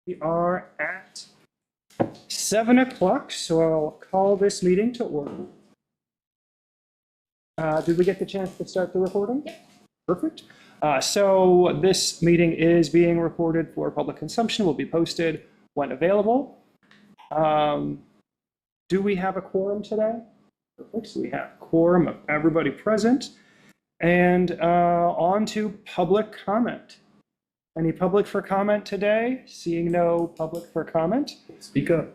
We are at 7 o'clock, so I'll call this meeting to order. Did we get the chance to start the recording? Yep. Perfect. So this meeting is being recorded for public consumption, will be posted when available. Do we have a quorum today? Perfect. So we have quorum of everybody present. And on to public comment. Any public for comment today? Seeing no public for comment. Speak up.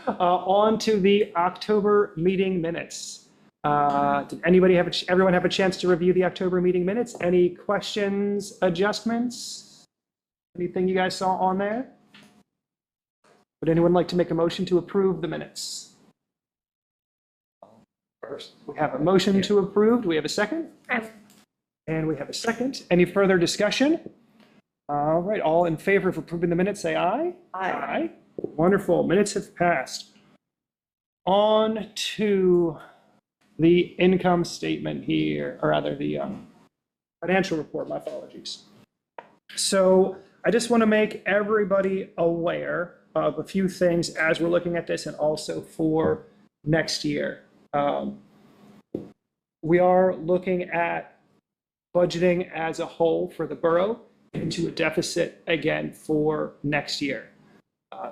On to the October meeting minutes. Did everyone have a chance to review the October meeting minutes? Any questions, adjustments? Anything you guys saw on there? Would anyone like to make a motion to approve the minutes? First, we have a motion to approve. Do we have a second? And we have a second. Any further discussion? All right, all in favor of approving the minutes, say aye. Aye. Wonderful, minutes have passed. On to the income statement here, or rather the financial report, my apologies. So I just want to make everybody aware of a few things as we're looking at this and also for next year. We are looking at budgeting as a whole for the borough into a deficit again for next year.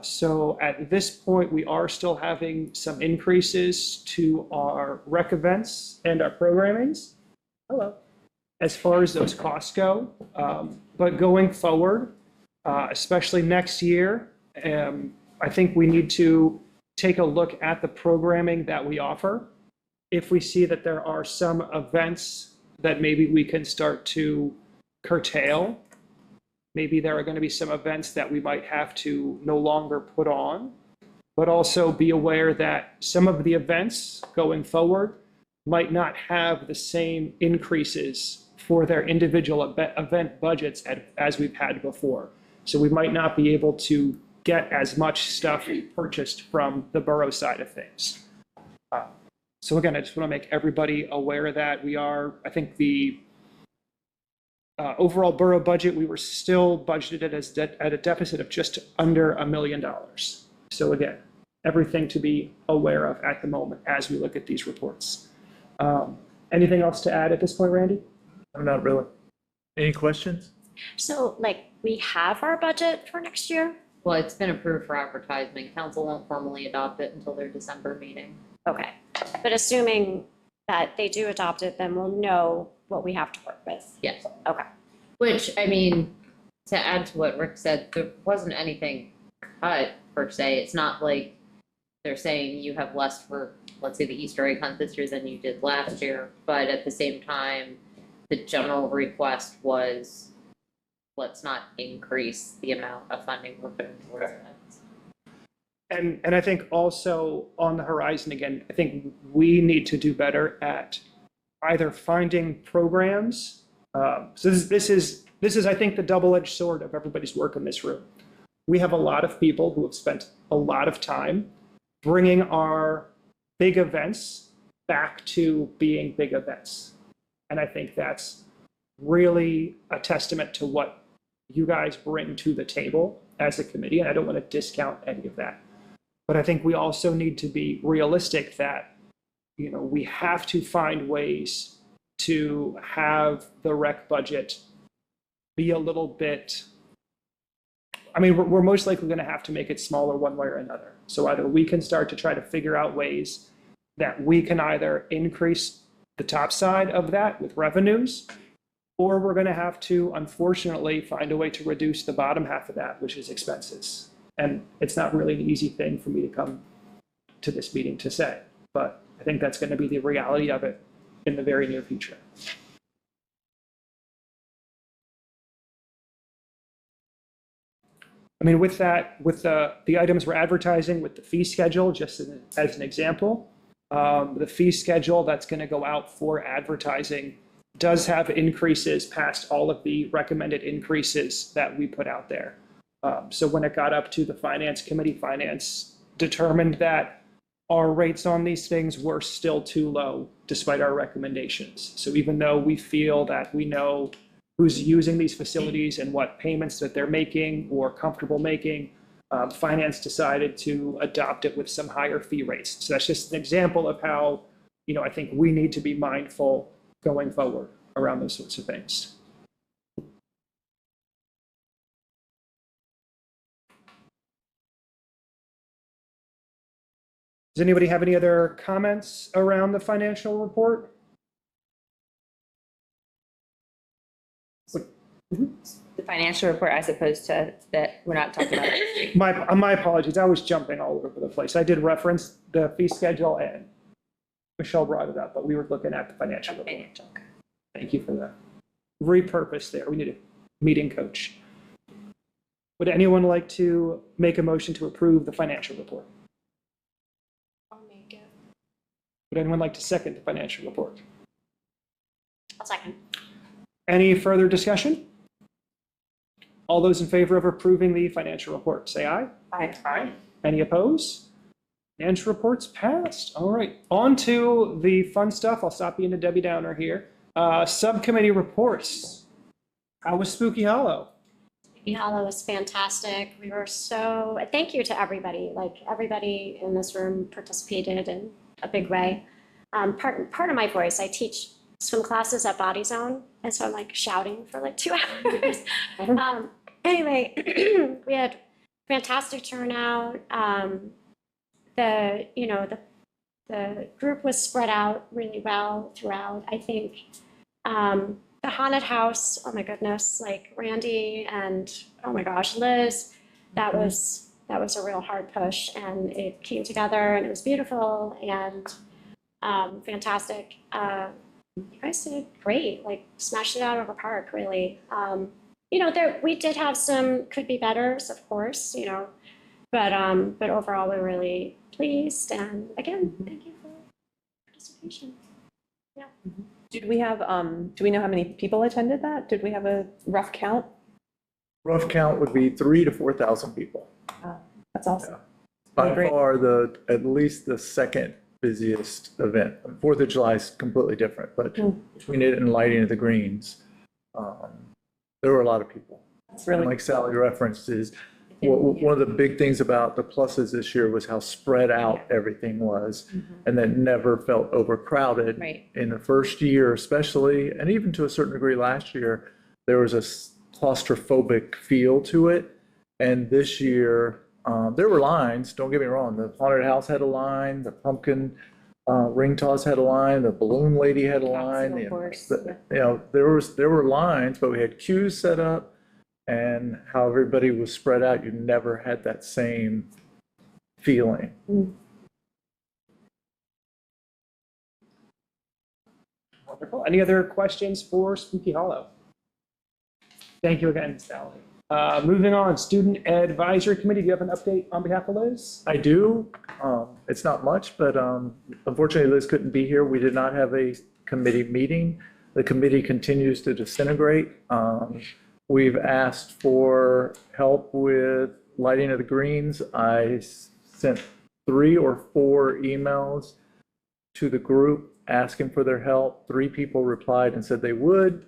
So at this point, we are still having some increases to our rec events and our programmings. Hello. As far as those costs go. But going forward, especially next year, I think we need to take a look at the programming that we offer. If we see that there are some events that maybe we can start to curtail, maybe there are going to be some events that we might have to no longer put on, but also be aware that some of the events going forward might not have the same increases for their individual event budgets as we've had before. So we might not be able to get as much stuff purchased from the borough side of things. So again, I just want to make everybody aware that we are, I think the overall borough budget, we were still budgeted at a deficit of just under $1 million. So again, everything to be aware of at the moment as we look at these reports. Anything else to add at this point, Randy? Not really. Any questions? So, we have our budget for next year? Well, it's been approved for advertisement. Council won't formally adopt it until their December meeting. Okay. But assuming that they do adopt it, then we'll know what we have to work with. Yes. Okay. Which, I mean, to add to what Rick said, there wasn't anything cut per se. It's not like they're saying you have less for, let's say, the Easter egg hunt this year than you did last year. But at the same time, the general request was, let's not increase the amount of funding we're putting towards it. And I think also on the horizon, again, I think we need to do better at either finding programs. So this is, I think, the double-edged sword of everybody's work in this room. We have a lot of people who have spent a lot of time bringing our big events back to being big events. And I think that's really a testament to what you guys bring to the table as a committee. And I don't want to discount any of that. But I think we also need to be realistic that, we have to find ways to have the rec budget be a little bit, we're most likely going to have to make it smaller one way or another. So either we can start to try to figure out ways that we can either increase the top side of that with revenues, or we're going to have to, unfortunately, find a way to reduce the bottom half of that, which is expenses. And it's not really an easy thing for me to come to this meeting to say, but I think that's going to be the reality of it in the very near future. With that, with the items we're advertising, with the fee schedule, just as an example, the fee schedule that's going to go out for advertising does have increases past all of the recommended increases that we put out there. So when it got up to the finance committee, finance determined that our rates on these things were still too low despite our recommendations. So even though we feel that we know who's using these facilities and what payments that they're making or comfortable making. Finance decided to adopt it with some higher fee rates. So that's just an example of how, I think we need to be mindful going forward around those sorts of things. Does anybody have any other comments around the financial report? The financial report as opposed to that we're not talking about. My apologies. I was jumping all over the place. I did reference the fee schedule and Michelle brought it up, but we were looking at the financial report. Financial, okay. Thank you for that. Repurpose there. We need a meeting coach. Would anyone like to make a motion to approve the financial report? I'll make it. Would anyone like to second the financial report? I'll second. Any further discussion? All those in favor of approving the financial report, say aye. Aye. Aye. Any opposed? Financial report's passed. All right, on to the fun stuff. I'll stop being a Debbie Downer here. Subcommittee reports. How was Spooky Hollow? Hollow was fantastic. We were thank you to everybody. Like everybody in this room participated in a big way. Part of my voice, I teach swim classes at Body Zone, and so I'm like shouting for like 2 hours. Anyway, we had fantastic turnout. The group was spread out really well throughout. I think the haunted house, oh my goodness, like Randy and oh my gosh, Liz, that was a real hard push, and it came together and it was beautiful and fantastic. You guys did great, like smashed it out of the park, really. We did have some could be betters, of course, but overall we're really pleased, and again, thank you for participation. Yeah. Did we have, do we know how many people attended that? Did we have a rough count? Rough count would be 3,000 to 4,000 people. That's awesome. By Great. far, at least the second busiest event. 4th of July is completely different, but between it and Lighting of the Greens, there were a lot of people. It's really And like Sally referenced, one of the big things about the pluses this year was how spread out everything was, and that never felt overcrowded. Right. In the first year especially, and even to a certain degree last year, there was a claustrophobic feel to it. And this year, there were lines, don't get me wrong. The haunted house had a line, the pumpkin ring toss had a line, the balloon lady had a line. There were lines, but we had queues set up, and how everybody was spread out. You never had that same feeling. Wonderful. Any other questions for Spooky Hollow? Thank you again, Sally. Moving on, Student Advisory Committee, do you have an update on behalf of Liz? I do. It's not much, but unfortunately Liz couldn't be here. We did not have a committee meeting. The committee continues to disintegrate. We've asked for help with Lighting of the Greens. I sent 3 or 4 emails to the group asking for their help. 3 people replied and said they would.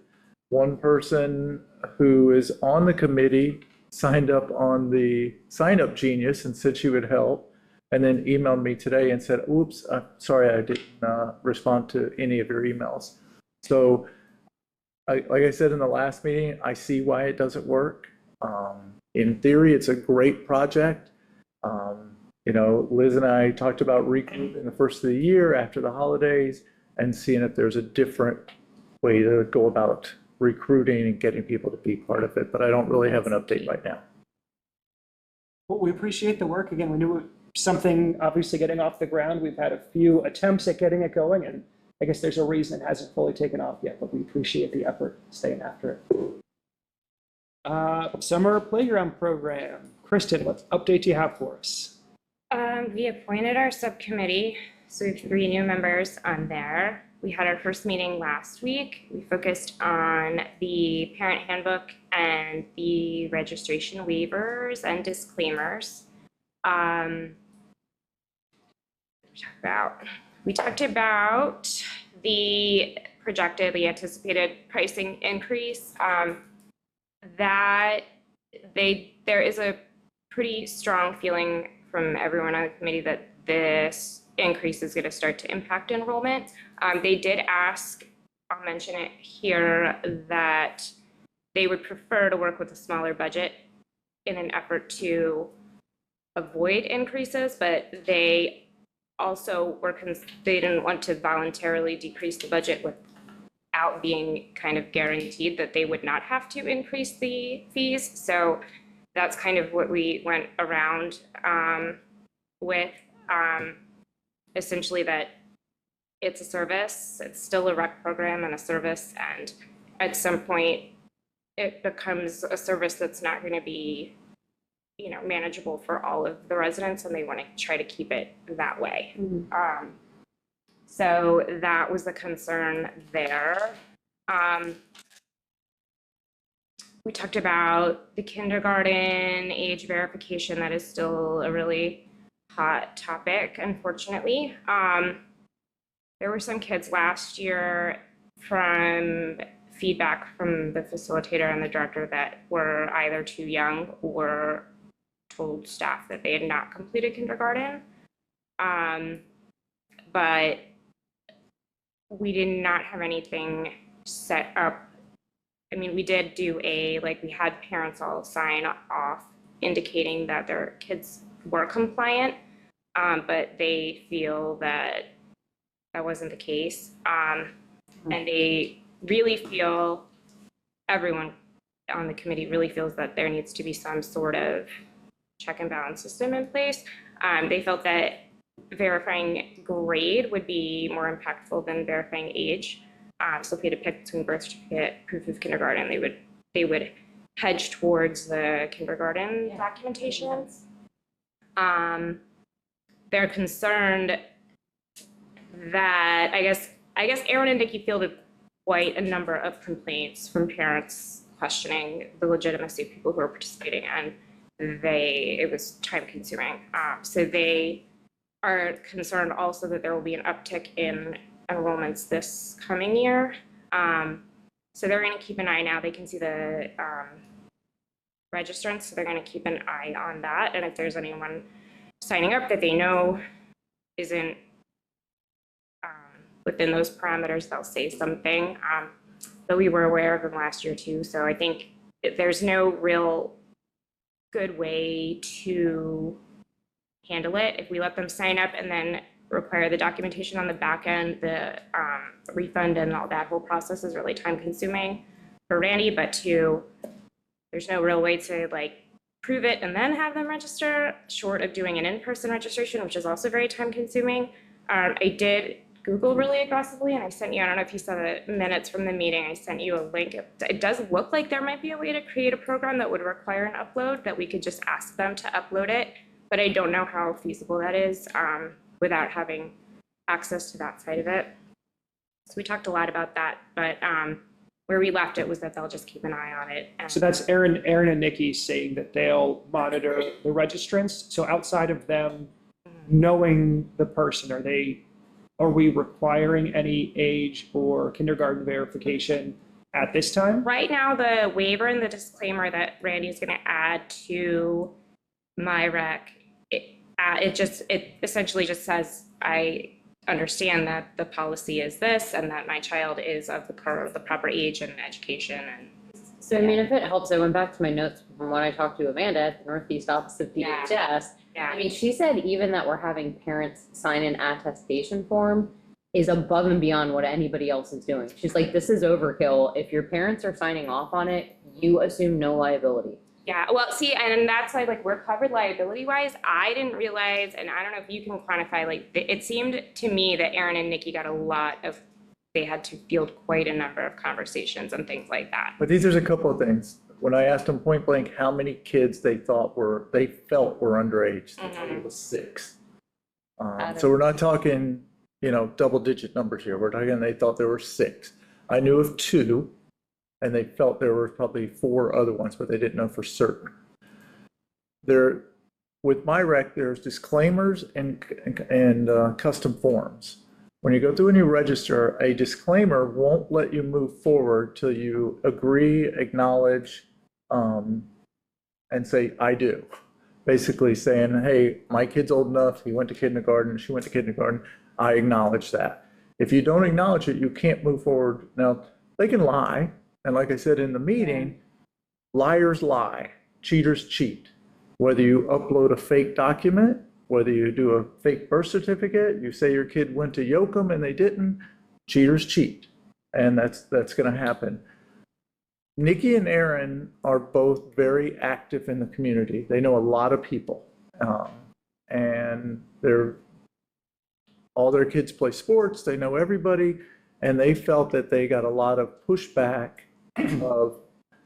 One person who is on the committee signed up on the Sign Up Genius and said she would help, and then emailed me today and said, oops, sorry, I didn't respond to any of your emails. So like I said in the last meeting, I see why it doesn't work. In theory, it's a great project. Liz and I talked about regrouping the first of the year after the holidays and seeing if there's a different way to go about recruiting and getting people to be part of it, but I don't really have an update right now. Well, we appreciate the work. Again, we knew it was something obviously getting off the ground. We've had a few attempts at getting it going, and I guess there's a reason it hasn't fully taken off yet, but we appreciate the effort staying after it. Summer Playground Program. Kristen, what update do you have for us? We appointed our subcommittee, so we have 3 new members on there. We had our first meeting last week. We focused on the parent handbook and the registration waivers and disclaimers. We talked about the projected, the anticipated pricing increase, that there is a pretty strong feeling from everyone on the committee that this increase is going to start to impact enrollment. They did ask, I'll mention it here, that they would prefer to work with a smaller budget in an effort to avoid increases, but they also they didn't want to voluntarily decrease the budget without being kind of guaranteed that they would not have to increase the fees. So that's kind of what we went around with, essentially that it's a service, it's still a rec program and a service, and at some point it becomes a service that's not going to be, manageable for all of the residents, and they want to try to keep it that way. So that was the concern there. We talked about the kindergarten age verification. That is still a really hot topic, unfortunately. There were some kids last year from feedback from the facilitator and the director that were either too young or told staff that they had not completed kindergarten. But we did not have anything set up. I mean, we did do we had parents all sign off indicating that their kids were compliant, but they feel that that wasn't the case. And they really feel, everyone on the committee really feels that there needs to be some sort of check and balance system in place. They felt that verifying grade would be more impactful than verifying age. So if we had to pick between birth certificate, proof of kindergarten, they would hedge towards the kindergarten documentation. They're concerned that, I guess Aaron and Nikki fielded quite a number of complaints from parents questioning the legitimacy of people who are participating, and it was time consuming. So they are concerned also that there will be an uptick in enrollments this coming year. So they're going to keep an eye now. They can see the registrants, so they're going to keep an eye on that. And if there's anyone signing up that they know isn't within those parameters, they'll say something. But we were aware of them last year too. So I think there's no real good way to handle it. If we let them sign up and then require the documentation on the back end, the refund and all that whole process is really time consuming for Randy, but there's no real way to prove it and then have them register, short of doing an in-person registration, which is also very time consuming. I did Google really aggressively, and I sent you, I don't know if you saw the minutes from the meeting, I sent you a link. It does look like there might be a way to create a program that would require an upload, that we could just ask them to upload it, but I don't know how feasible that is without having access to that side of it. So we talked a lot about that, but where we left it was that they'll just keep an eye on it. So that's Aaron and Nikki saying that they'll monitor the registrants. So outside of them knowing the person, are we requiring any age or kindergarten verification at this time? Right now, the waiver and the disclaimer that Randy is going to add to my rec, it essentially just says, I understand that the policy is this and that my child is of the proper age and education. And So I mean, if it helps, I went back to my notes from when I talked to Amanda at the Northeast Office of DHS. I mean, she said even that we're having parents sign an attestation form is above and beyond what anybody else is doing. She's like, this is overkill. If your parents are signing off on it, you assume no liability. Yeah, well, see, and that's why we're covered liability wise. I didn't realize, and I don't know if you can quantify, it seemed to me that Aaron and Nikki got they had to field quite a number of conversations and things like that. But there's a couple of things. When I asked them point blank how many kids they felt were underage, they told me it was 6. So we're not talking, double digit numbers here. We're talking, they thought there were 6. I knew of 2, and they felt there were probably 4 other ones, but they didn't know for certain. With my rec, there's disclaimers and custom forms. When you go through and you register, a disclaimer won't let you move forward till you agree, acknowledge, and say, I do. Basically saying, hey, my kid's old enough, he went to kindergarten, she went to kindergarten, I acknowledge that. If you don't acknowledge it, you can't move forward. Now, they can lie, and like I said in the meeting, liars lie, cheaters cheat. Whether you upload a fake document, whether you do a fake birth certificate, you say your kid went to Yoakum and they didn't, cheaters cheat. And that's going to happen. Nikki and Aaron are both very active in the community. They know a lot of people. And all their kids play sports, they know everybody, and they felt that they got a lot of pushback of,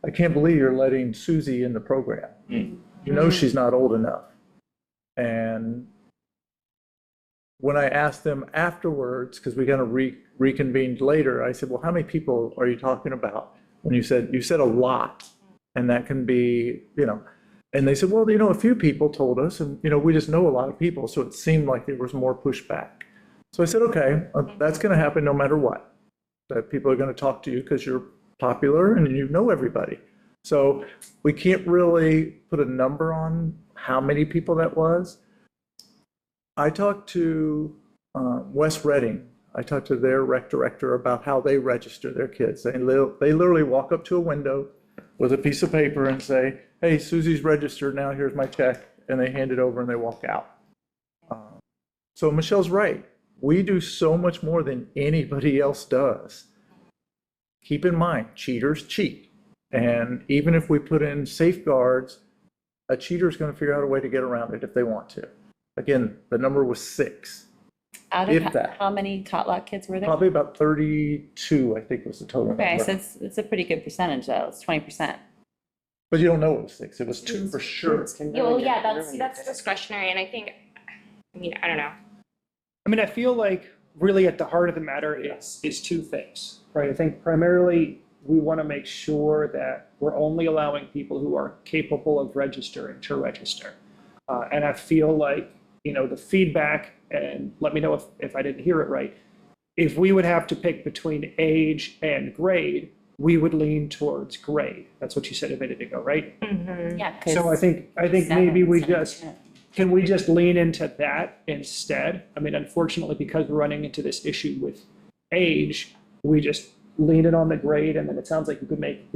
I can't believe you're letting Susie in the program. You know she's not old enough. And when I asked them afterwards, because we kind of reconvened later, I said, well, how many people are you talking about? When you said a lot, and that can be, and they said, well, a few people told us, and, we just know a lot of people, so it seemed like there was more pushback. So I said, okay, that's going to happen no matter what, that people are going to talk to you because you're popular and you know everybody. So we can't really put a number on how many people that was. I talked to West Reading. I talked to their rec director about how they register their kids. They literally walk up to a window with a piece of paper and say, hey, Susie's registered now, here's my check, and they hand it over and they walk out. So Michelle's right. We do so much more than anybody else does. Keep in mind, cheaters cheat. And even if we put in safeguards, a cheater is going to figure out a way to get around it if they want to. Again, the number was 6. Out If of that. how many tot-lot kids were there? Probably about 32, I think was the total Okay, number. so it's a pretty good percentage though, it's 20%. But you don't know it was 6. It was 2 for sure. That's discretionary, and I don't know. I feel like really at the heart of the matter is two things, right? I think primarily we want to make sure that we're only allowing people who are capable of registering to register. And I feel like, the feedback, and let me know if I didn't hear it right, if we would have to pick between age and grade, we would lean towards grade. That's what you said a minute ago, right? Mm-hmm. Yeah. So I think maybe can we just lean into that instead? Unfortunately, because we're running into this issue with age, we just lean it on the grade, and then it sounds like you could make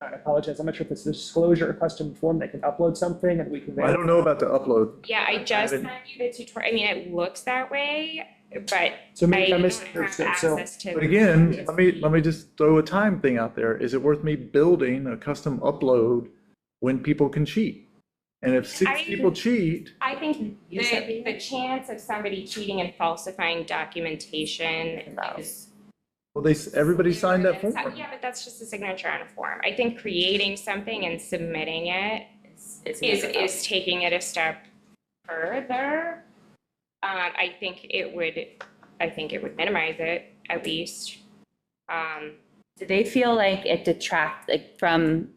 I apologize, I'm not sure if it's the disclosure or custom form, they can upload something and we can. I don't know about the upload. Yeah, I just sent you the tutorial. It looks that way, but So maybe I don't misunderstood. have So, access to. But again, let me just throw a time thing out there. Is it worth me building a custom upload when people can cheat? And if 6 people cheat, I think the chance of somebody cheating and falsifying documentation is. well, everybody signed that form. Yeah, but that's just a signature on a form. I think creating something and submitting it is taking it a step further. I think it would minimize it at least. Do they feel like it from,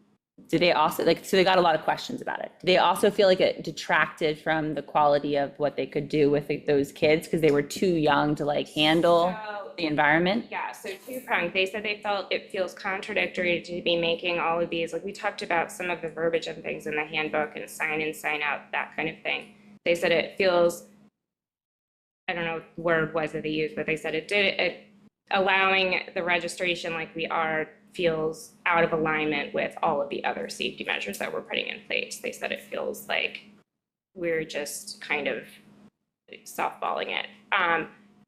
do they also, so they got a lot of questions about it. Do they also feel like it detracted from the quality of what they could do with those kids because they were too young to handle the environment? Yeah, so two-pronged. They said they felt it feels contradictory to be making all of these, we talked about some of the verbiage and things in the handbook and sign in, sign out, that kind of thing. They said it feels, I don't know what word was that they used, but they said it allowing the registration like we are feels out of alignment with all of the other safety measures that we're putting in place. They said it feels like we're just kind of softballing it.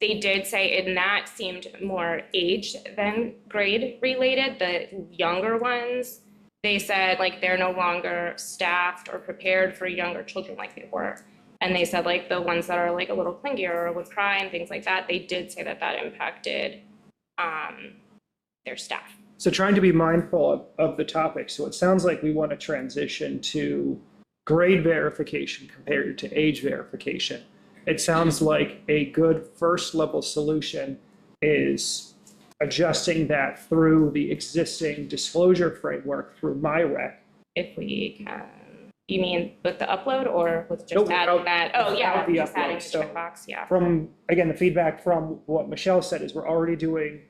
They did say, and that seemed more age than grade related. The younger ones, they said they're no longer staffed or prepared for younger children like they were. And they said the ones that are a little clingier or would cry and things like that, they did say that impacted their staff. So trying to be mindful of the topic. So it sounds like we want to transition to grade verification compared to age verification. It sounds like a good first level solution is adjusting that through the existing disclosure framework through MyRec. If we can. You mean with the upload or with No, just adding without- that? Oh, yeah, without the just adding upload, the so- checkbox, yeah. From, again, the feedback from what Michelle said is we're already doing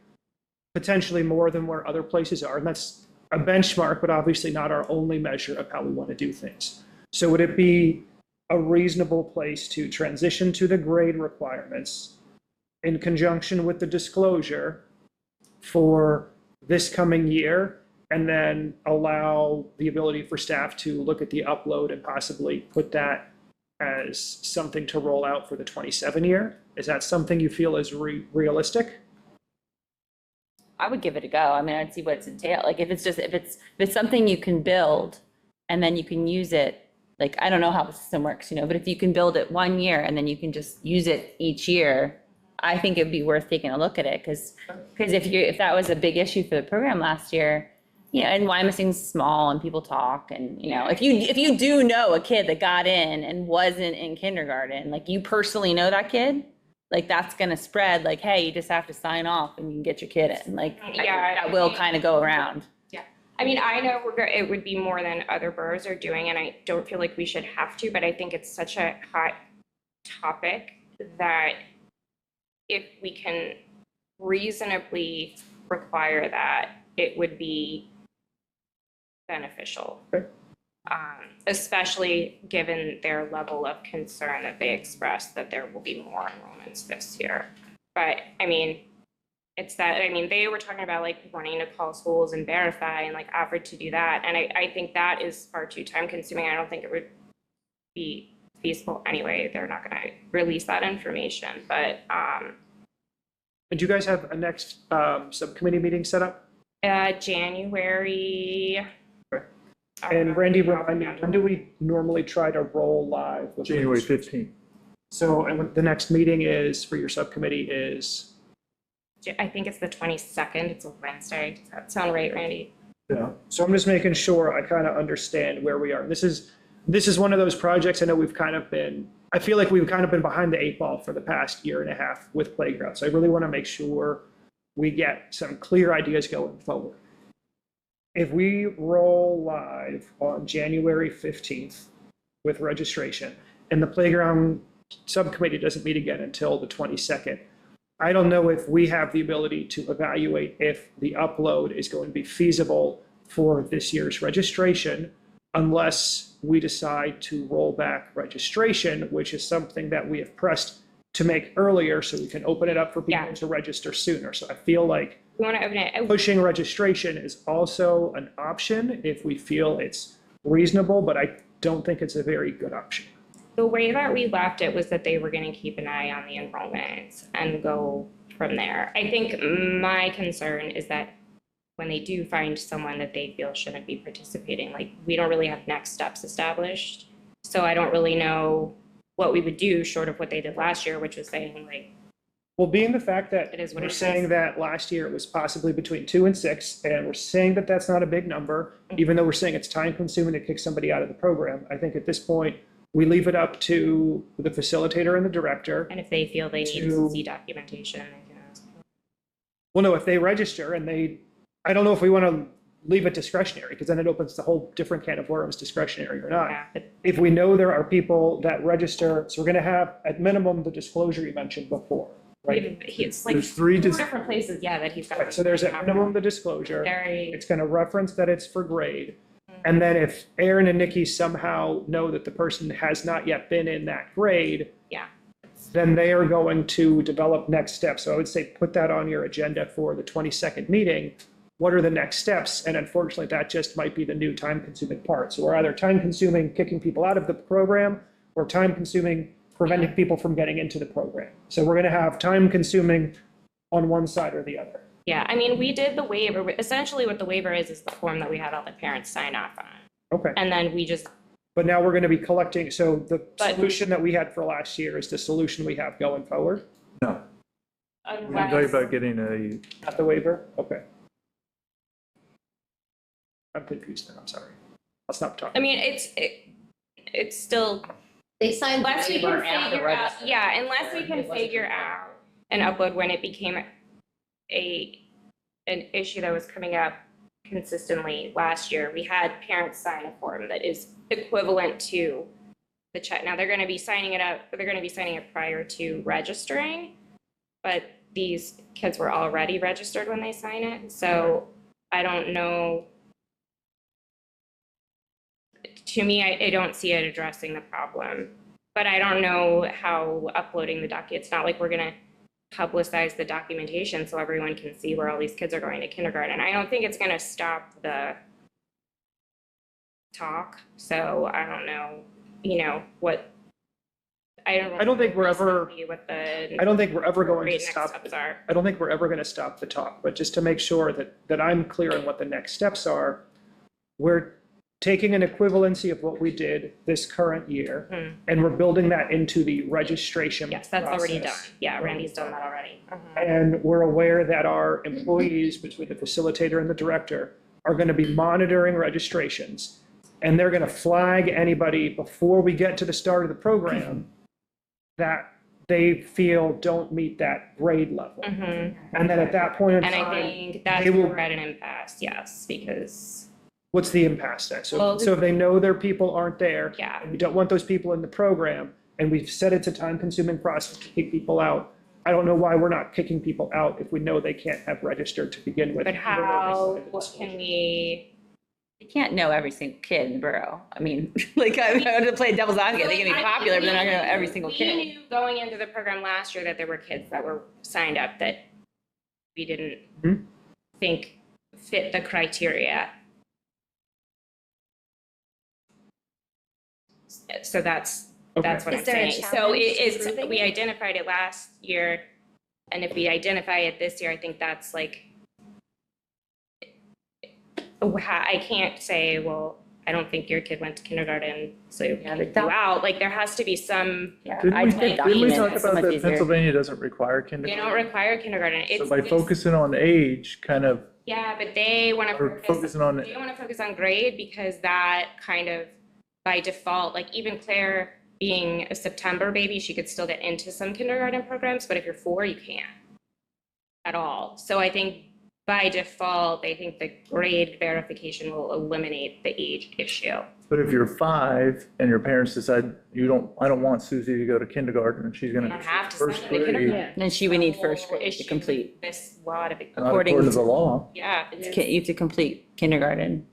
potentially more than where other places are. And that's a benchmark, but obviously not our only measure of how we want to do things. So would it be a reasonable place to transition to the grade requirements in conjunction with the disclosure for this coming year, and then allow the ability for staff to look at the upload and possibly put that as something to roll out for the 27 year? Is that something you feel is realistic? I would give it a go. I mean, I'd see what it's entailed. Like if it's something you can build and then you can use it, like, I don't know how the system works, but if you can build it 1 year and then you can just use it each year, I think it'd be worth taking a look at it. Cause if that was a big issue for the program last year, and Wyomissing's small and people talk and, if you do know a kid that got in and wasn't in kindergarten, like you personally know that kid, like that's gonna spread, like, hey, you just have to sign off and you can get your kid in, like, Yeah. that will kind of go around. I mean, I know it would be more than other boroughs are doing, and I don't feel like we should have to, but I think it's such a hot topic that if we can reasonably require that, it would be beneficial. Okay. Especially given their level of concern that they expressed that there will be more enrollments this year. But I mean, they were talking about like wanting to call schools and verify and like offered to do that. And I think that is far too time consuming. I don't think it would be feasible anyway. They're not going to release that information. But And do you guys have a next subcommittee meeting set up? January. And Randy, remind me, when do we normally try to roll live? with January this? 15th. So, and the next meeting is, for your subcommittee is, I think it's the 22nd. It's a Wednesday. Does that sound right, Randy? Yeah. so I'm just making sure I kind of understand where we are. This is one of those projects I know I feel like we've kind of been behind the 8 ball for the past year and a half with Playground. So I really want to make sure we get some clear ideas going forward. If we roll live on January 15th with registration, and the Playground subcommittee doesn't meet again until the 22nd, I don't know if we have the ability to evaluate if the upload is going to be feasible for this year's registration unless we decide to roll back registration, which is something that we have pressed to make earlier so we can open it up for people Yeah. to register sooner. So I feel like We want to open it. pushing registration is also an option if we feel it's reasonable, but I don't think it's a very good option. The way that we left it was that they were going to keep an eye on the enrollments and go from there. I think my concern is that when they do find someone that they feel shouldn't be participating, like we don't really have next steps established. So I don't really know what we would do short of what they did last year, which was saying like, Well, being the fact that It is what we're it is. saying that last year it was possibly between 2 and 6, and we're saying that that's not a big number, even though we're saying it's time consuming to kick somebody out of the program, I think at this point, we leave it up to the facilitator and the director. and if they feel they need To- to see documentation, they can ask. Well, no, if they register and I don't know if we want to leave it discretionary, because then it opens the whole different can of worms, discretionary or not. Yeah, but If we know there are people that register, so we're going to have at minimum the disclosure you mentioned before, right? it's like There's three four dis- different places, yeah, that he's got. So there's at minimum the disclosure. Very, It's going to reference that it's for grade. And then if Aaron and Nikki somehow know that the person has not yet been in that grade, yeah, then they are going to develop next steps. So I would say put that on your agenda for the 22nd meeting. What are the next steps? And unfortunately, that just might be the new time-consuming part. So we're either time-consuming kicking people out of the program or time-consuming preventing people from getting into the program. So we're going to have time-consuming on one side or the other. yeah. I mean, we did the waiver. Essentially what the waiver is the form that we had all the parents sign off on. Okay. And then we just, But now we're going to be collecting, so the But- solution that we had for last year is the solution we have going forward, No, we're talking unless, about getting a, not the waiver? Okay. I'm confused then, I'm sorry. I'll stop I talking. mean, it's still, They signed the unless we waiver can after figure out, registration. yeah, unless we can It wasn't figure out an upload when it became an issue that was coming up consistently last year, we had parents sign a form that is equivalent to the check. Now, they're gonna be signing it prior to registering, but these kids were already registered when they sign it, so I don't know. To me, I don't see it addressing the problem, but I don't know how uploading the it's not like we're gonna publicize the documentation so everyone can see where all these kids are going to kindergarten. I don't think it's gonna stop the talk, so I don't know, what, I don't think we're ever- what the I don't think we're ever going to appropriate next stop. steps are. I don't think we're ever going to stop the talk, but just to make sure that I'm clear on what the next steps are, we're taking an equivalency of what we did this current year, and we're building that into the registration Yes, that's already done. process. Yeah, Randy's done that already. And we're aware that our employees, between the facilitator and the director, are going to be monitoring registrations. And they're going to flag anybody before we get to the start of the program that they feel don't meet that grade level. And then at that point in And I time, think that's they will- where we're at an impasse, yes, because, what's the impasse then? So, Well, so if they know their people aren't there, yeah. and we don't want those people in the program, and we've said it's a time-consuming process to kick people out, I don't know why we're not kicking people out if we know they can't have registered to begin with. But how, what can we? You can't know every single kid in the borough. I mean, like, I'm going to play devil's advocate. They can be popular, but they're not going to know every single We kid. knew going into the program last year that there were kids that were signed up that we didn't think fit the criteria. So that's what Is I'm there a saying. So challenge to it's, proving we it? identified it last year, and if we identify it this year, I think that's like, I can't say, well, I don't think your kid went to kindergarten, so you Yeah, kick but you out. Like, there has to be some, Yeah, Didn't I we, think didn't we document talk it so about much that easier. Pennsylvania doesn't require they kindergarten? don't require kindergarten. So It's by this- focusing on age, kind of, Yeah, but they want to or focusing on, they want to focus on grade because that kind of by default, like even Claire being a September baby, she could still get into some kindergarten programs, but if you're 4, you can't at all. So I think by default, they think the grade verification will eliminate the age issue. but if you're 5 and your parents decide, I don't want Susie to go to kindergarten and she's You going don't to have to send first them to grade. kindergarten. Then she would need The first whole grade to issue complete. with this law to be, Not According according to to- the law. yeah. it is. You have to complete kindergarten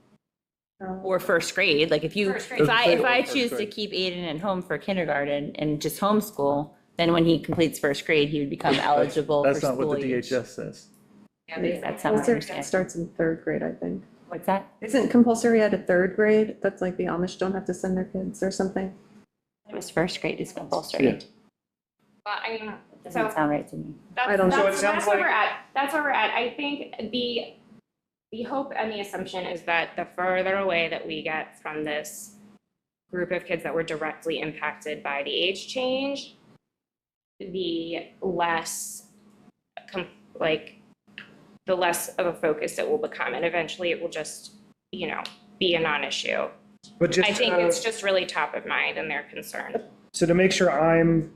or first grade. Like if you, First grade. if I First choose to grade. keep Aiden at home for kindergarten and just homeschool, then when he completes first grade, he would become eligible for That's not school what the age. DHS says. Yeah, they- That's not my Compulsory understanding. starts in 3rd grade, I think. What's that? Isn't compulsory at a 3rd grade? That's like the Amish don't have to send their kids or something. It was first grade is compulsory. Yeah. Well, I mean, Doesn't so sound right to me. I don't know. So it sounds that's where like- we're at. That's where we're at. I think the hope and the assumption is that the further away that we get from this group of kids that were directly impacted by the age change, the less the less of a focus it will become, and eventually it will just, be a non-issue. But just, I think it's just really top of mind and they're concerned. so to make sure I'm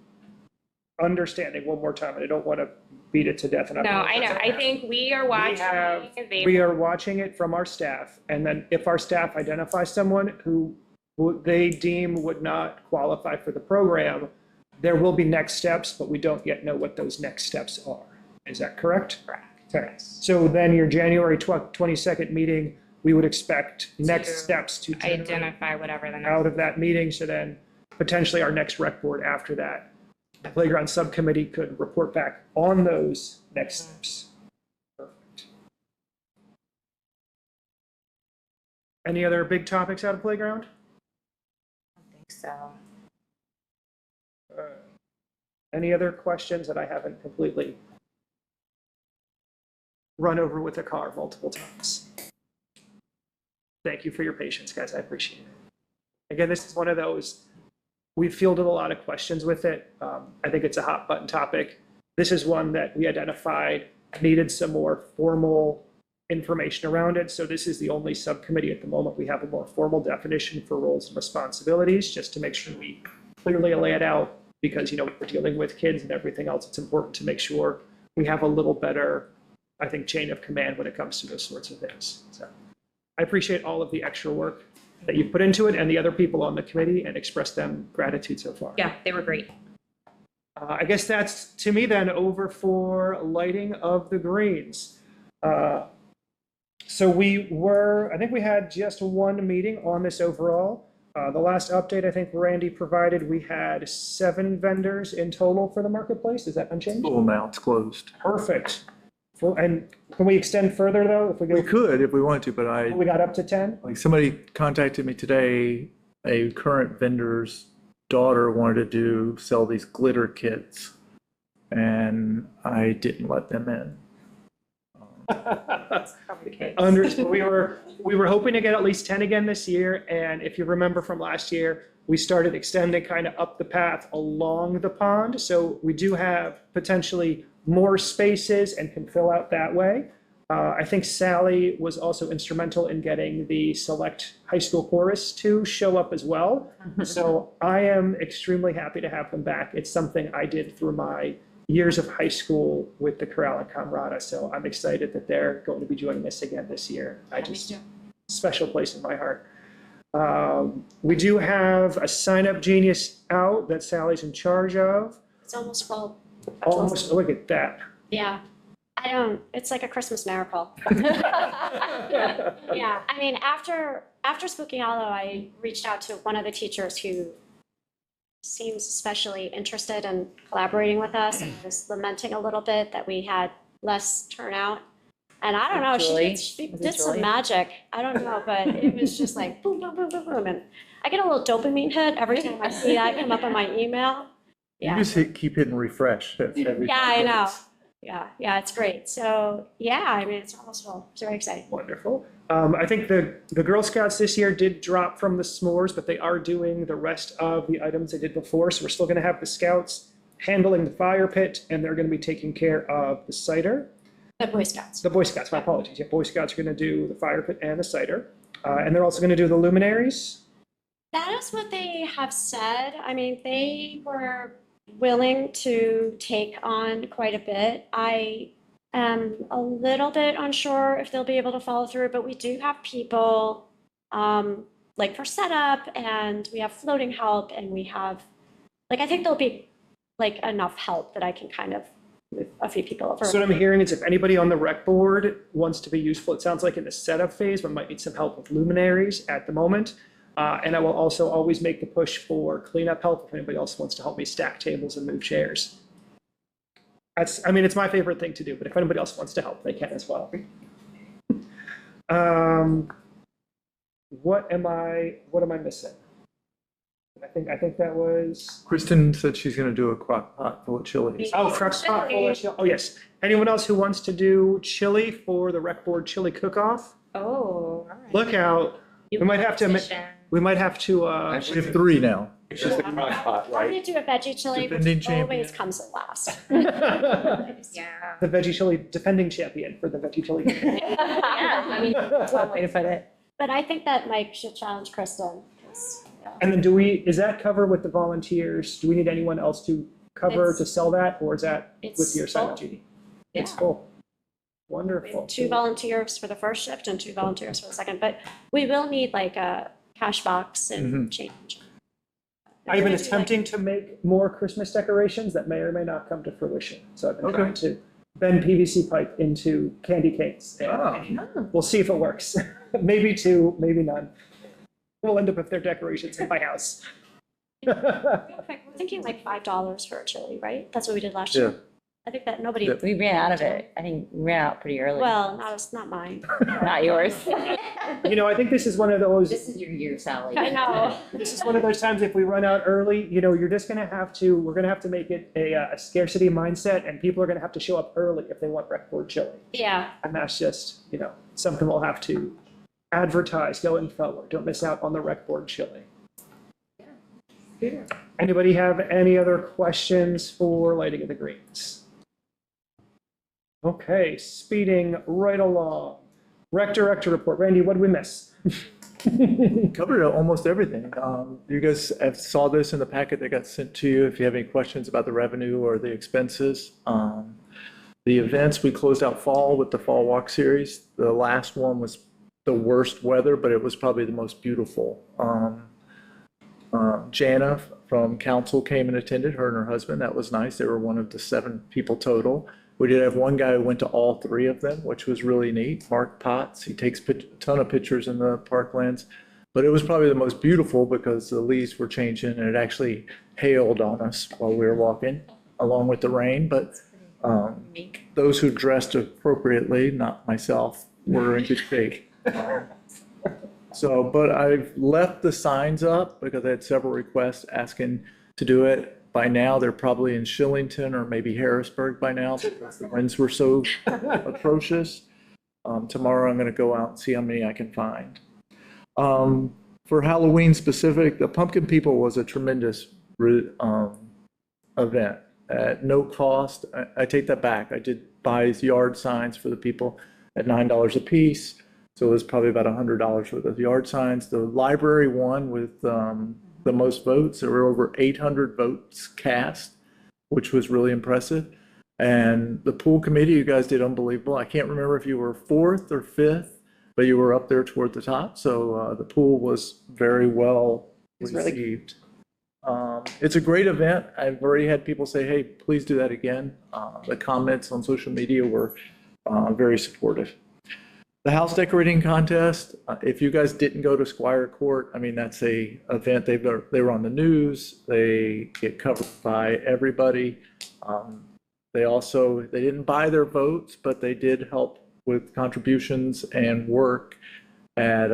understanding one more time, and I don't want to beat it to death. and No, I know. I think we are watching. We are watching it from our staff, and then if our staff identifies someone who they deem would not qualify for the program, there will be next steps, but we don't yet know what those next steps are. Is that correct? Correct. Okay, so then your January 22nd meeting, we would expect next steps to generate Identify whatever the next. out of that meeting, so then potentially our next rec board after that, the playground subcommittee could report back on those next steps. Perfect. Any other big topics out of playground? So, Any other questions that I haven't completely run over with a car multiple times? Thank you for your patience, guys. I appreciate it. Again, this is one of those, we fielded a lot of questions with it. I think it's a hot button topic. This is one that we identified needed some more formal information around it. So this is the only subcommittee at the moment. We have a more formal definition for roles and responsibilities, just to make sure we clearly lay it out, because, we're dealing with kids and everything else. It's important to make sure we have a little better, I think, chain of command when it comes to those sorts of things. So I appreciate all of the extra work that you've put into it and the other people on the committee and express them gratitude so far. Yeah, they were great. I guess that's, to me then, over for lighting of the greens. So I think we had just one meeting on this overall. The last update, I think Randy provided, we had 7 vendors in total for the marketplace. Is that unchanged? Full amount's closed. Perfect. And can we extend further though? If we We go, could if we wanted to, but we got up to 10? like somebody contacted me today, a current vendor's daughter wanted to sell these glitter kits, and I didn't let them in. We were hoping to get at least 10 again this year, and if you remember from last year, we started extending kind of up the path along the pond, so we do have potentially more spaces and can fill out that way. I think Sally was also instrumental in getting the select high school chorus to show up as well. So I am extremely happy to have them back. It's something I did through my years of high school with the Chorale and Camerata. So I'm excited that they're going to be joining us again this year. Special place in my heart. We do have a Sign Up Genius out that Sally's in charge of. It's almost full. Almost, look at that. Yeah. It's like a Christmas miracle. Yeah, I mean, after Spooky Hollow, I reached out to one of the teachers who seems especially interested in collaborating with us, and was lamenting a little bit that we had less turnout. And I don't know, Julie? she Was it did some Julie? magic. I don't know, but it was just like boom, boom, boom, boom, boom. And I get a little dopamine hit every time I see that come up on my email. You Yeah. just keep hitting refresh. every Yeah, 5 I know. minutes. Yeah, it's great. So, yeah, I mean, it's almost full. It's very exciting. Wonderful. I think the Girl Scouts this year did drop from the s'mores, but they are doing the rest of the items they did before. So we're still going to have the Scouts handling the fire pit, and they're going to be taking care of the cider. The Boy Scouts. The Boy Scouts, my apologies. Yeah, Boy Scouts are going to do the fire pit and the cider. And they're also going to do the luminaries. That is what they have said. I mean, they were willing to take on quite a bit. I am a little bit unsure if they'll be able to follow through, but we do have people like for setup, and we have floating help, and we have, like, I think there'll be like enough help that I can kind of move a few people over. So what I'm hearing is if anybody on the rec board wants to be useful, it sounds like in the setup phase, we might need some help with luminaries at the moment. And I will also always make the push for cleanup help if anybody else wants to help me stack tables and move chairs. It's my favorite thing to do, but if anybody else wants to help, they can as well. What am I missing? I think that was. Kristen said she's going to do a crock pot full of chilies. Oh, crock pot full of chili. Oh, yes. Anyone else who wants to do chili for the rec board chili cook-off? Oh, all right. Look out. We might have to. We might have to. We have 3 now. It's just the crock pot, Why do right? you do a veggie chili, Defending which champion. always comes at last? Yeah. The veggie chili defending champion for the veggie chili. Yeah, I mean, That's one way to put it. But I think that Mike should challenge Kristen. 'Cause, yeah. And then is that covered with the volunteers? Do we need anyone else to cover It's- to sell that, or is that with it's your sign-up, full. Judy? It's Yeah. full. We Wonderful. have 2 volunteers for the first shift and 2 volunteers for the second, but we will need like a cash box and change. I've been We're gonna do, like, attempting to make more Christmas decorations that may or may not come to fruition. So I've been Okay. trying to bend PVC pipe into candy canes. And Oh. we'll see if it works. Maybe 2, maybe none. We'll end up with their decorations in my house. Real quick, we're thinking like $5 for a chili, right? That's what we did last Yeah. year. I think that nobody, Yeah. We ran out of it. I think we ran out pretty early. well, not mine. Not yours. I think this is one of those. This is your year, Sally. I know. This is one of those times if we run out early, you're just going to have to, we're going to have to make it a scarcity mindset, and people are going to have to show up early if they want rec board chili. Yeah, And that's just, something we'll have to advertise going forward. Don't miss out on the rec board chili. Anybody have any other questions for lighting of the greens? Okay, speeding right along. Rec director report. Randy, what did we miss? Covered almost everything. You guys saw this in the packet that got sent to you. If you have any questions about the revenue or the expenses. The events, we closed out fall with the Fall Walk Series. The last one was the worst weather, but it was probably the most beautiful. Jana from council came and attended, her and her husband. That was nice. They were one of the 7 people total. We did have one guy who went to all 3 of them, which was really neat. Mark Potts, he takes a ton of pictures in the parklands. But it was probably the most beautiful because the leaves were changing and it actually hailed on us while we were walking, along with the rain. But those who dressed appropriately, not myself, were in good shape. So, but I've left the signs up because I had several requests asking to do it. By now, they're probably in Shillington or maybe Harrisburg by now because the winds were so atrocious. Tomorrow, I'm going to go out and see how many I can find. For Halloween specific, the Pumpkin People was a tremendous event at no cost. I take that back. I did buy yard signs for the people at $9 a piece. So it was probably about $100 worth of yard signs. The library won with the most votes. There were over 800 votes cast, which was really impressive. And the pool committee, you guys did unbelievable. I can't remember if you were 4th or 5th, but you were up there toward the top. So the pool was very well received. It's a great event. I've already had people say, hey, please do that again. The comments on social media were very supportive. The house decorating contest, if you guys didn't go to Squire Court, I mean, that's a event. They were on the news. They get covered by everybody. They didn't buy their votes, but they did help with contributions and work at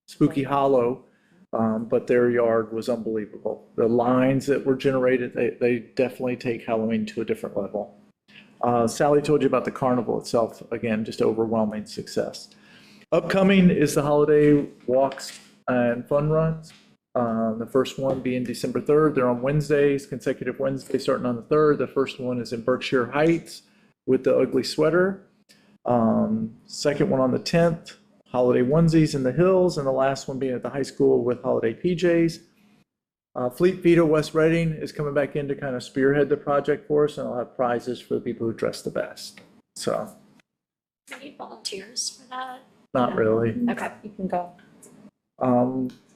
Spooky Hollow. But their yard was unbelievable. The lines that were generated, they definitely take Halloween to a different level. Sally told you about the carnival itself. Again, just overwhelming success. Upcoming is the holiday walks and fun runs. The first one being December 3rd. They're on Wednesdays, consecutive Wednesdays starting on the 3rd. The first one is in Berkshire Heights with the ugly sweater. Second one on the 10th, holiday onesies in the hills, and the last one being at the high school with holiday PJs. Fleet Feet of West Reading is coming back in to kind of spearhead the project for us, and I'll have prizes for the people who dress the best. So, We need volunteers for that. not really. Okay. You can go.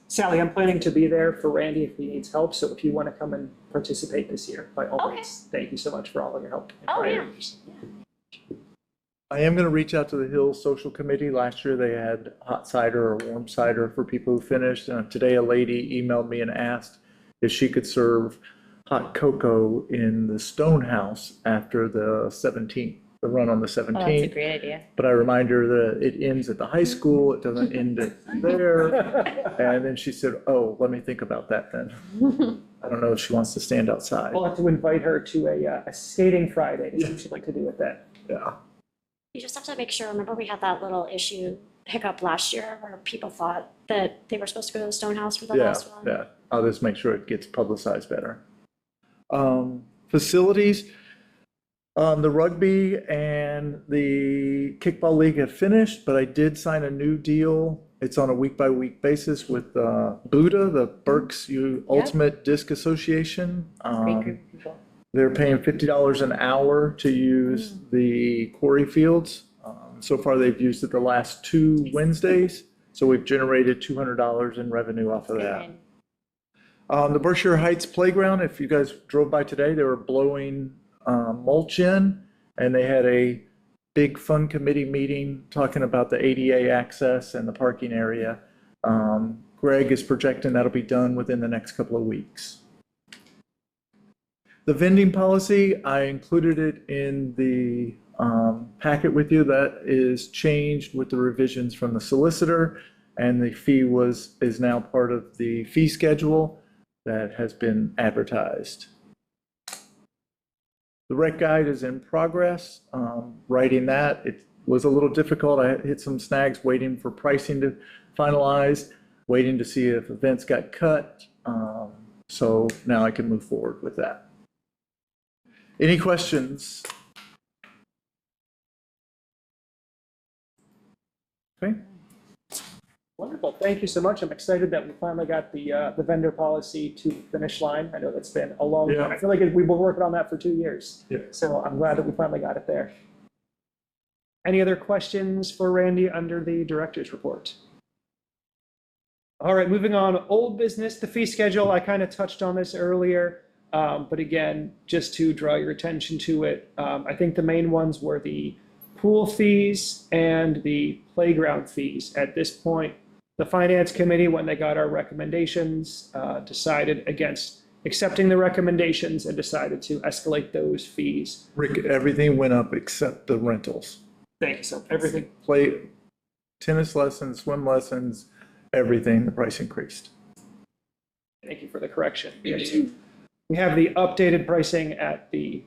Sally, I'm planning to be there for Randy if he needs help, so if you want to come and participate this year, by all Okay. means, thank you so much for all of your help. in Oh, prior yeah. years. I am going to reach out to the Hills Social Committee. Last year they had hot cider or warm cider for people who finished. Today a lady emailed me and asked if she could serve hot cocoa in the Stone House after the 17th, the run on the Oh, that's a 17th. great idea. But I remind her that it ends at the high school, it doesn't end there. And then she said, oh, let me think about that then. I don't know if she wants to stand outside. I'll have to invite her to a skating Friday to see what she'd like to do with that. Yeah. You just have to make sure, remember we had that little hiccup last year where people thought that they were supposed to go to the Stonehouse for the Yeah, last one? yeah. I'll just make sure it gets publicized better. Facilities, the rugby and the kickball league have finished, but I did sign a new deal. It's on a week-by-week basis with Buddha, the Berks Ultimate Disc Association. Great group of people. They're paying $50 an hour to use the quarry fields. So far, they've used it the last 2 Wednesdays, so we've generated $200 in revenue off of that. The Berkshire Heights Playground, if you guys drove by today, they were blowing mulch in, and they had a big fun committee meeting talking about the ADA access and the parking area. Greg is projecting that'll be done within the next couple of weeks. The vending policy, I included it in the packet with you. That is changed with the revisions from the solicitor, and the fee is now part of the fee schedule that has been advertised. The rec guide is in progress. Writing that, it was a little difficult. I hit some snags waiting for pricing to finalize, waiting to see if events got cut. So now I can move forward with that. Any questions? Okay. Wonderful, thank you so much. I'm excited that we finally got the vendor policy to the finish line. I know that's been a long time. I feel like we've been working on that for 2 years. Yeah. So I'm glad that we finally got it there. Any other questions for Randy under the director's report? All right, moving on, old business, the fee schedule. I kind of touched on this earlier, but again, just to draw your attention to it, I think the main ones were the pool fees and the playground fees. At this point, the finance committee, when they got our recommendations, decided against accepting the recommendations and decided to escalate those fees. Rick, everything went up except the rentals. Thank you. So everything. Play, tennis lessons, swim lessons, everything, the price increased. Thank you for the correction. We have the updated pricing at the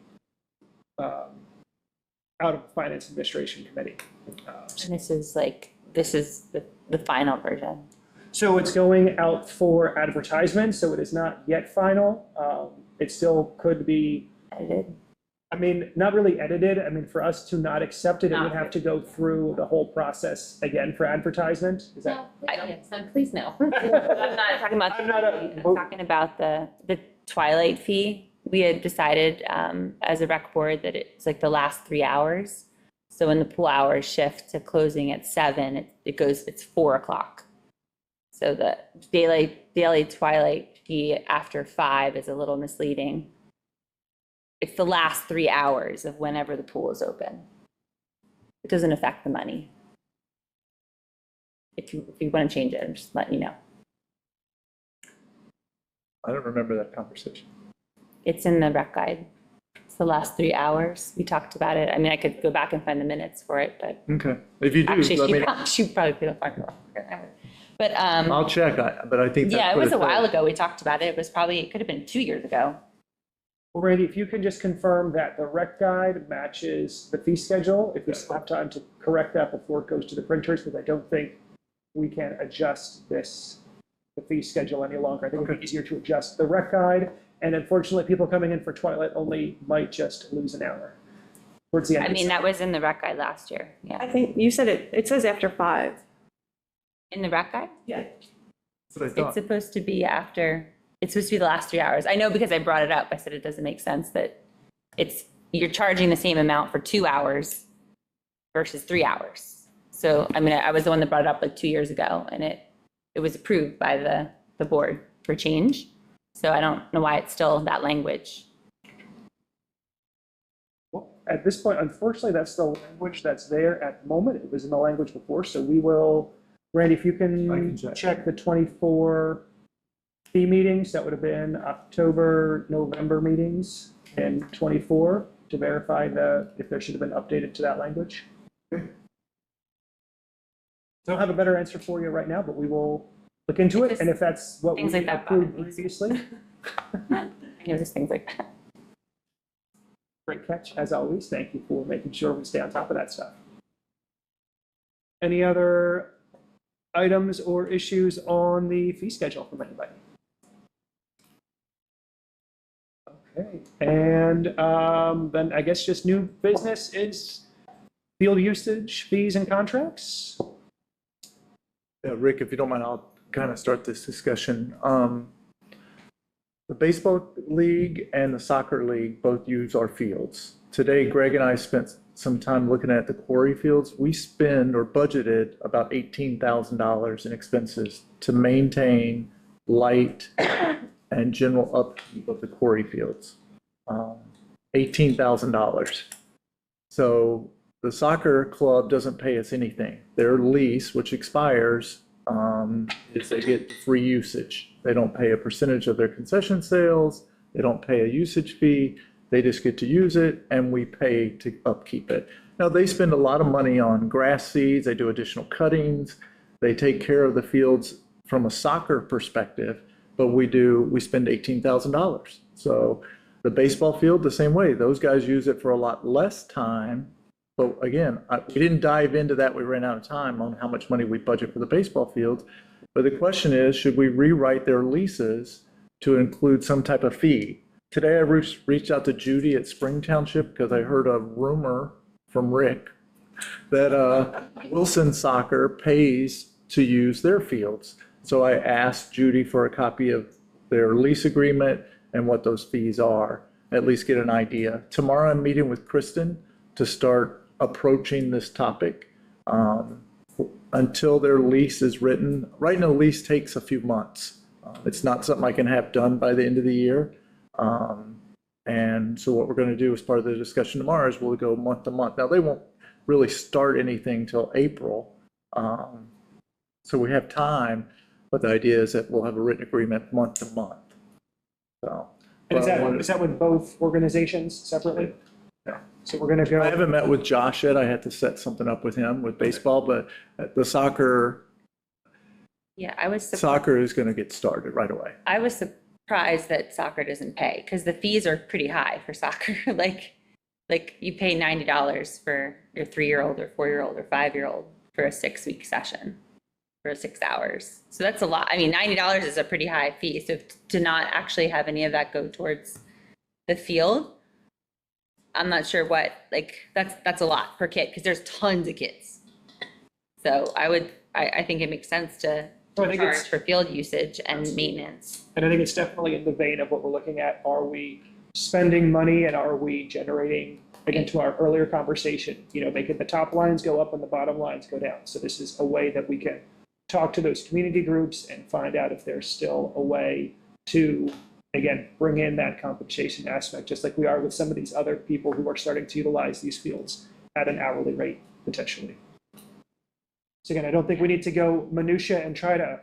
out of Finance Administration Committee. And this is the final version. So it's going out for advertisement, so it is not yet final. It still could be, Edited. I mean, not really edited. I mean, for us to not accept it, it would have to go through the whole process again for advertisement. Is that? Please no. I'm not talking about, I'm not I'm talking about the twilight fee. We had decided as a rec board that it's like the last 3 hours. So when the pool hours shift to closing at 7, it's 4 o'clock. So the daily twilight fee after 5 is a little misleading. It's the last 3 hours of whenever the pool is open. It doesn't affect the money. If you want to change it, I'm just letting you know. I don't remember that conversation. It's in the rec guide. It's the last 3 hours. We talked about it. I mean, I could go back and find the minutes for it, but Okay, if you do, actually, let me know. she probably could have found it. But I'll check, but I think. yeah, that's it was what a while said. ago. We talked about it. It could have been 2 years ago. Well, Randy, if you can just confirm that the rec guide matches the fee schedule, if we still have time to correct that before it goes to the printers, because I don't think we can adjust the fee schedule any longer. I think it'd be easier to adjust the rec guide, and unfortunately, people coming in for Twilight only might just lose an hour towards the end. I mean, that was in the rec guide last year. I Yeah. think you said it says after 5. In the rec guide? Yeah. That's what I It's thought. supposed to be it's supposed to be the last 3 hours. I know because I brought it up. I said it doesn't make sense that you're charging the same amount for 2 hours versus 3 hours. So, I mean, I was the one that brought it up like 2 years ago, and it was approved by the board for change. So I don't know why it's still that language. Well, at this point, unfortunately, that's the language that's there at the moment. It was in the language before, so we will, Randy, if you I can can check. check the 24 fee meetings, that would have been October, November meetings in 24 to verify if there should have been updated to that language. Don't have a better answer for you right now, but we will look into it, and if that's what we Things like that approved bother me. previously, Just things like that. great catch, as always. Thank you for making sure we stay on top of that stuff. Any other items or issues on the fee schedule from anybody? Okay, and then I guess just new business is field usage, fees, and contracts. Yeah, Rick, if you don't mind, I'll kind of start this discussion. The baseball league and the soccer league both use our fields. Today, Greg and I spent some time looking at the quarry fields. We spend or budgeted about $18,000 in expenses to maintain light and general upkeep of the quarry fields. $18,000. So the soccer club doesn't pay us anything. Their lease, which expires, is they get free usage. They don't pay a percentage of their concession sales. They don't pay a usage fee. They just get to use it, and we pay to upkeep it. Now, they spend a lot of money on grass seeds. They do additional cuttings. They take care of the fields from a soccer perspective, but we spend $18,000. So the baseball field, the same way. Those guys use it for a lot less time. But again, we didn't dive into that. We ran out of time on how much money we budget for the baseball fields. But the question is, should we rewrite their leases to include some type of fee? Today, I reached out to Judy at Spring Township because I heard a rumor from Rick that Wilson Soccer pays to use their fields. So I asked Judy for a copy of their lease agreement and what those fees are, at least get an idea. Tomorrow, I'm meeting with Kristen to start approaching this topic. Until their lease is written, writing a lease takes a few months. It's not something I can have done by the end of the year. And so what we're going to do as part of the discussion tomorrow is we'll go month to month. Now, they won't really start anything till April. So we have time, but the idea is that we'll have a written agreement month to month. So. And is that with both organizations separately? Yeah. So we're going to go. I haven't met with Josh yet. I had to set something up with him with baseball, but the soccer Yeah, I was, soccer is going to get started right away. I was surprised that soccer doesn't pay, because the fees are pretty high for soccer. Like you pay $90 for your 3-year-old or 4-year-old or 5-year-old for a 6-week session for 6 hours. So that's a lot. I mean, $90 is a pretty high fee. So to not actually have any of that go towards the field, I'm not sure what, like, that's a lot per kid, because there's tons of kids. So I think it makes sense to So I think charge it's, for field usage and maintenance. and I think it's definitely in the vein of what we're looking at. Are we spending money and are we generating, again, to our earlier conversation, making the top lines go up and the bottom lines go down. So this is a way that we can talk to those community groups and find out if there's still a way to, again, bring in that compensation aspect, just like we are with some of these other people who are starting to utilize these fields at an hourly rate, potentially. So again, I don't think we need to go minutia and try to,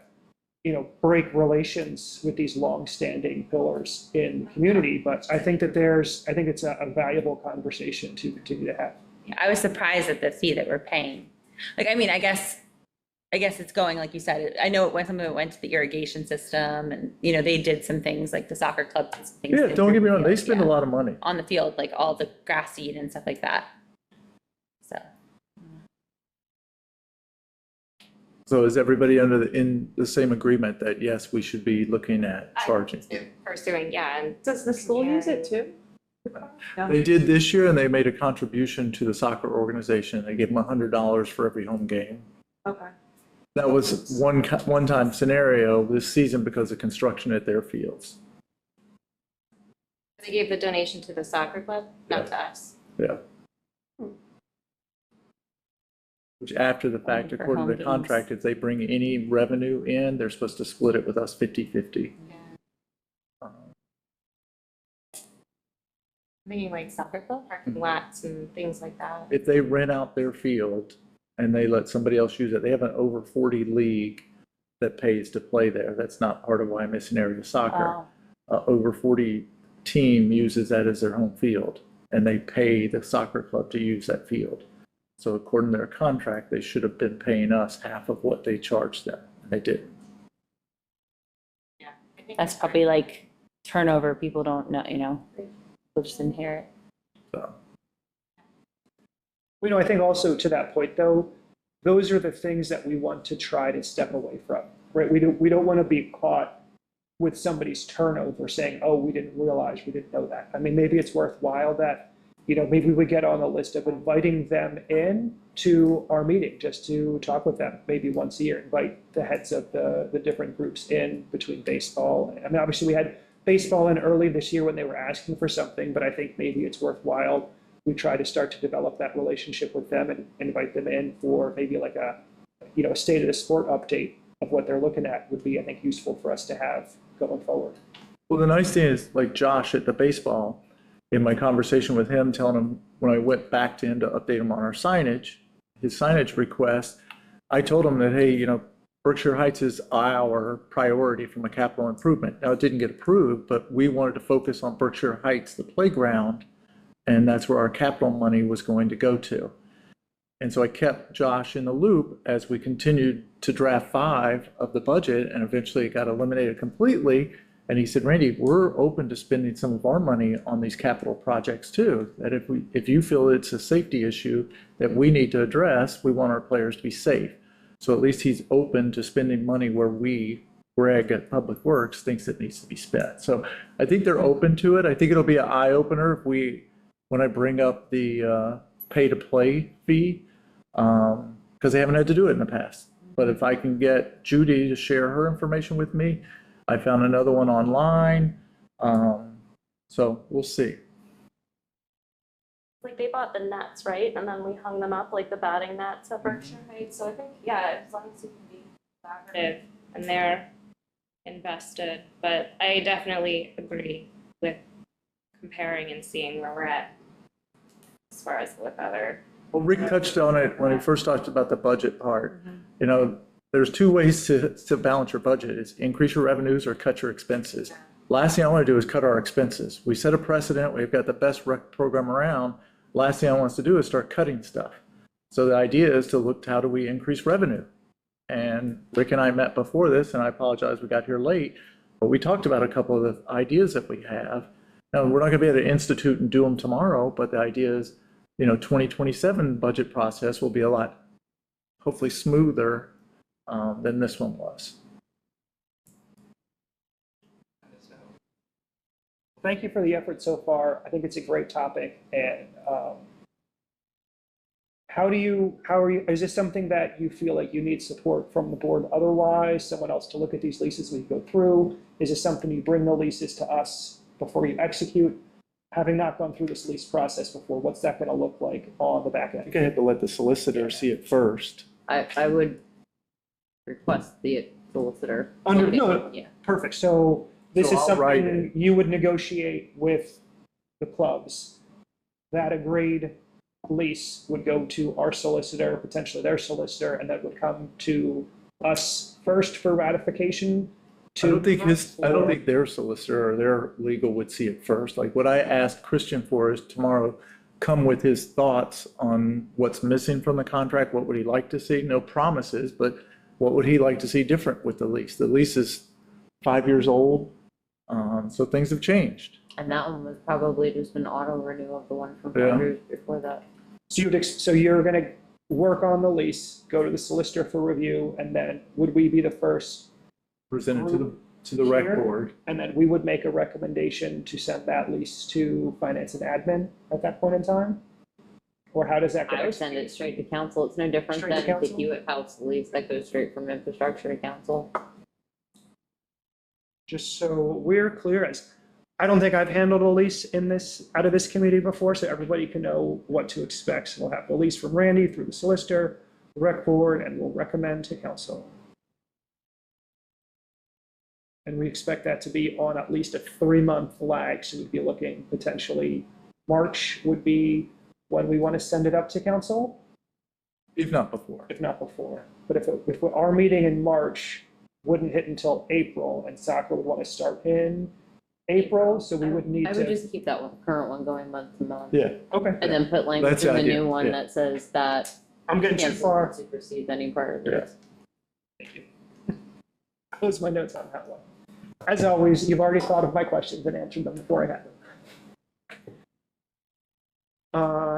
break relations with these long-standing pillars in the community, but I think it's a valuable conversation to continue to have. I was surprised at the fee that we're paying. Like, I mean, I guess it's going, like you said, I know some of it went to the irrigation system, and, they did some things like the soccer club. Things Yeah, don't get me wrong, they spend a lot of money. on the field, like all the grass seed and stuff like that. So is everybody in the same agreement that, yes, we should be looking at charging? Pursuing, yeah, and Does the school use it too? They did this year, and they made a contribution to the soccer organization. They gave them $100 for every home game. Okay. That was one-time scenario this season because of construction at their fields. they gave the donation to the soccer club, not to us. Yeah. Which after the fact, Only for according to home the contract, if they bring any revenue in, they're supposed to split it with us 50-50. Thinking like soccer club, parking lots and things like that. If they rent out their field and they let somebody else use it, they have an over 40 league that pays to play there. That's not part of Wyomissing area soccer. Over 40 team uses that as their home field, and they pay the soccer club to use that field. So according to their contract, they should have been paying us half of what they charged them, and they didn't. Yeah. I think That's probably like turnover. People don't know, they'll just inherit. So I think also to that point, though, those are the things that we want to try to step away from, right? We don't want to be caught with somebody's turnover saying, oh, we didn't realize, we didn't know that. I mean, maybe it's worthwhile that, maybe we get on the list of inviting them in to our meeting, just to talk with them, maybe once a year, invite the heads of the different groups in between baseball. I mean, obviously we had baseball in early this year when they were asking for something, but I think maybe it's worthwhile we try to start to develop that relationship with them and invite them in for maybe like a state of the sport update of what they're looking at would be, I think, useful for us to have going forward. well, the nice thing is, like Josh at the baseball, in my conversation with him, telling him when I went back to him to update him on our signage, his signage request, I told him that, hey, Berkshire Heights is our priority from a capital improvement. Now, it didn't get approved, but we wanted to focus on Berkshire Heights, the playground, and that's where our capital money was going to go to. And so I kept Josh in the loop as we continued to draft 5 of the budget, and eventually it got eliminated completely. And he said, Randy, we're open to spending some of our money on these capital projects too. That if you feel it's a safety issue that we need to address, we want our players to be safe. So at least he's open to spending money where Greg at Public Works thinks it needs to be spent. So I think they're open to it. I think it'll be an eye opener when I bring up the pay to play fee, because they haven't had to do it in the past. But if I can get Judy to share her information with me, I found another one online. So we'll see. like they bought the nets, right? And then we hung them up, like the batting nets at Berkshire Heights. So I think, yeah, as long as you can be collaborative and they're invested, but I definitely agree with comparing and seeing where we're at as far as with other. Well, Rick touched on it when he first talked about the budget part. You know, there's two ways to balance your budget. It's increase your revenues or cut your expenses. Last thing I want to do is cut our expenses. We set a precedent. We've got the best rec program around. Last thing I want us to do is start cutting stuff. So the idea is to look to how do we increase revenue. And Rick and I met before this, and I apologize we got here late, but we talked about a couple of the ideas that we have. Now, we're not going to be able to institute and do them tomorrow, but the idea is, you know, 2027 budget process will be a lot, hopefully smoother than this one was. Thank you for the effort so far. I think it's a great topic. And is this something that you feel like you need support from the board otherwise? Someone else to look at these leases we go through? Is this something you bring the leases to us before you execute? Having not gone through this lease process before, what's that going to look like on the back I end? think I have to let the solicitor see it first. I would request the solicitor. No, Yeah. perfect. So this So is I'll write something it. you would negotiate with the clubs. That agreed lease would go to our solicitor, potentially their solicitor, and that would come to us first for ratification. I don't think their solicitor or their legal would see it first. Like what I asked Christian for is tomorrow, come with his thoughts on what's missing from the contract, what would he like to see? No promises, but what would he like to see different with the lease? The lease is 5 years old, so things have changed. And that one was probably just an auto renew of the one from Yeah. 5 years before that. So you're going to work on the lease, go to the solicitor for review, and then would we be the first? Presented to the rec board. And then we would make a recommendation to send that lease to finance and admin at that point in time? Or how does that get I would send it straight to council. It's no different Straight to than the council? Hewitt House lease that goes straight from infrastructure to council. Just so we're clear, as I don't think I've handled a lease out of this committee before, so everybody can know what to expect. So we'll have the lease from Randy through the solicitor, the rec board, and we'll recommend to council. And we expect that to be on at least a 3-month lag, so we'd be looking potentially March would be when we want to send it up to council, If not before. if not before. But if our meeting in March wouldn't hit until April, and soccer would want to start in April, so we would need I would to. just keep that one, current one going month to month. Yeah. Okay, And then put language That's in the the idea, new one yeah. that says that I'm getting too cancel far. supersedes any part of Yeah. this. Thank you. Close my notes on that one. As always, you've already thought of my questions and answered them before I had them.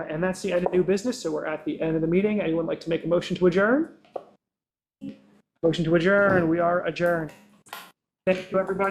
And that's the end of new business, so we're at the end of the meeting. Anyone like to make a motion to adjourn? Motion to adjourn, we are adjourned. Thank you, everybody.